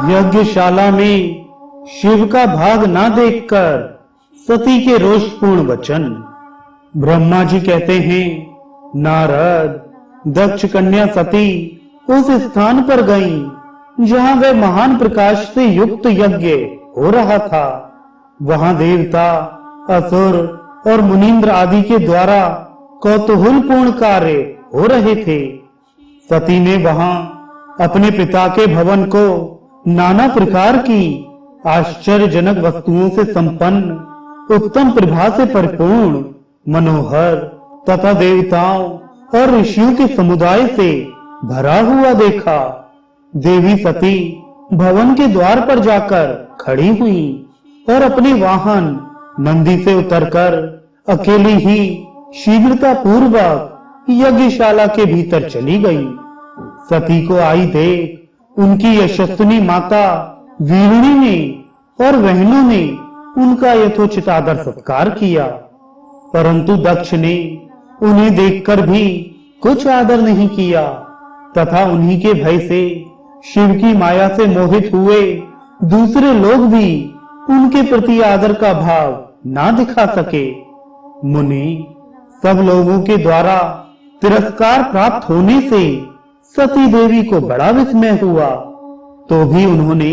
यज्ञशाला में शिव का भाग ना देखकर सती के रोषपूर्ण वचन। ब्रह्मा जी कहते हैं, नारद, दक्ष कन्या सती उस स्थान पर गईं जहां वह महान प्रकाश से युक्त यज्ञ हो रहा था। वहां देवता, असुर और मुनींद्र आदि के द्वारा कौतूहलपूर्ण कार्य हो रहे थे। सती ने वहां अपने पिता के भवन को नाना प्रकार की आश्चर्यजनक वस्तुओं से संपन्न, उत्तम प्रभा से परिपूर्ण, मनोहर तथा देवताओं और ऋषियों के समुदाय से भरा हुआ देखा। देवी सती भवन के द्वार पर जाकर खड़ी हुई और अपने वाहन नंदी से उतरकर अकेली ही शीघ्रता पूर्वक यज्ञशाला के भीतर चली गई। सती को आई देख उनकी यशस्विनी माता वीरणी ने और बहनों ने उनका यथोचित आदर सत्कार किया, परंतु दक्ष ने उन्हें देखकर भी कुछ आदर नहीं किया तथा उन्हीं के भय से शिव की माया से मोहित हुए दूसरे लोग भी उनके प्रति आदर का भाव ना दिखा सके। मुनि सब लोगों के द्वारा तिरस्कार प्राप्त होने से सती देवी को बड़ा विस्मय हुआ, तो भी उन्होंने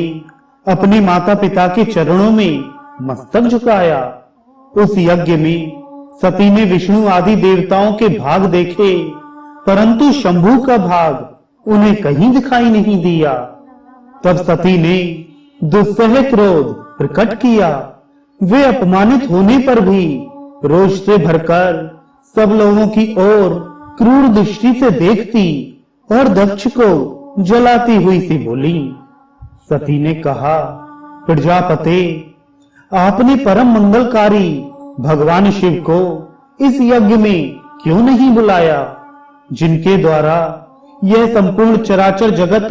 अपने माता पिता के चरणों में मस्तक झुकाया। उस यज्ञ में सती ने विष्णु आदि देवताओं के भाग देखे, परंतु शंभु का भाग उन्हें कहीं दिखाई नहीं दिया। तब सती ने दुस्सह क्रोध प्रकट किया। वे अपमानित होने पर भी रोष से भरकर सब लोगों की ओर क्रूर दृष्टि से देखती और दक्ष को जलाती हुई सी बोली। सती ने कहा, प्रजापते, आपने परम मंगलकारी भगवान शिव को इस यज्ञ में क्यों नहीं बुलाया, जिनके द्वारा यह संपूर्ण चराचर जगत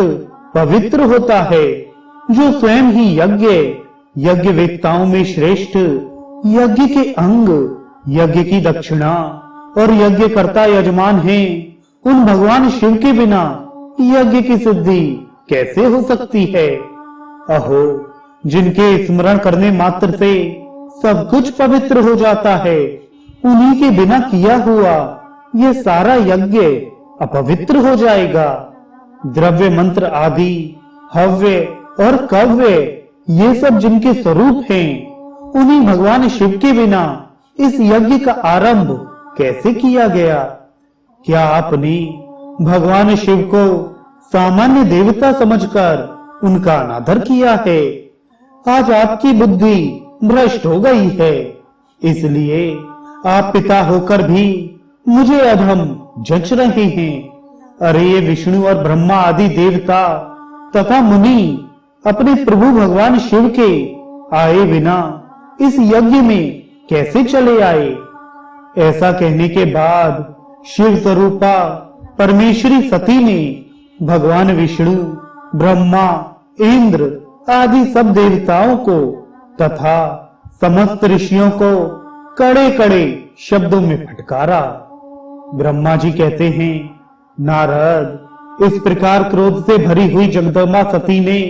पवित्र होता है, जो स्वयं ही यज्ञ वेत्ताओं में श्रेष्ठ, यज्ञ के अंग, यज्ञ की दक्षिणा और यज्ञ कर्ता यजमान हैं। उन भगवान शिव के बिना यज्ञ की सिद्धि कैसे हो सकती है। अहो, जिनके स्मरण करने मात्र से सब कुछ पवित्र हो जाता है, उन्हीं के बिना किया हुआ यह सारा यज्ञ अपवित्र हो जाएगा। द्रव्य मंत्र आदि, हव्य और कव्य, ये सब जिनके स्वरूप हैं, उन्हीं भगवान शिव के बिना इस यज्ञ का आरंभ कैसे किया गया। क्या आपने भगवान शिव को सामान्य देवता समझकर उनका अनादर किया है। आज आपकी बुद्धि भ्रष्ट हो गई है, इसलिए आप पिता होकर भी मुझे अधम जच रहे हैं। अरे ये विष्णु और ब्रह्मा आदि देवता तथा मुनि अपने प्रभु भगवान शिव के आए बिना इस यज्ञ में कैसे चले आए। ऐसा कहने के बाद शिव स्वरूपा परमेश्वरी सती ने भगवान विष्णु, ब्रह्मा, इंद्र आदि सब देवताओं को तथा समस्त ऋषियों को कड़े कड़े शब्दों में फटकारा। ब्रह्मा जी कहते हैं, नारद, इस प्रकार क्रोध से भरी हुई जगदम्बा सती ने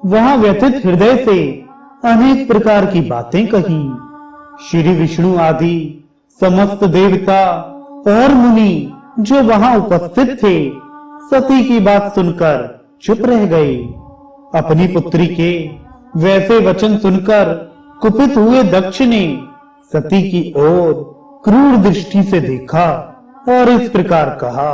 वहां व्यथित हृदय से अनेक प्रकार की बातें कही। श्री विष्णु आदि समस्त देवता और मुनि जो वहां उपस्थित थे, सती की बात सुनकर चुप रह गए। अपनी पुत्री के वैसे वचन सुनकर कुपित हुए दक्ष ने सती की ओर क्रूर दृष्टि से देखा और इस प्रकार कहा,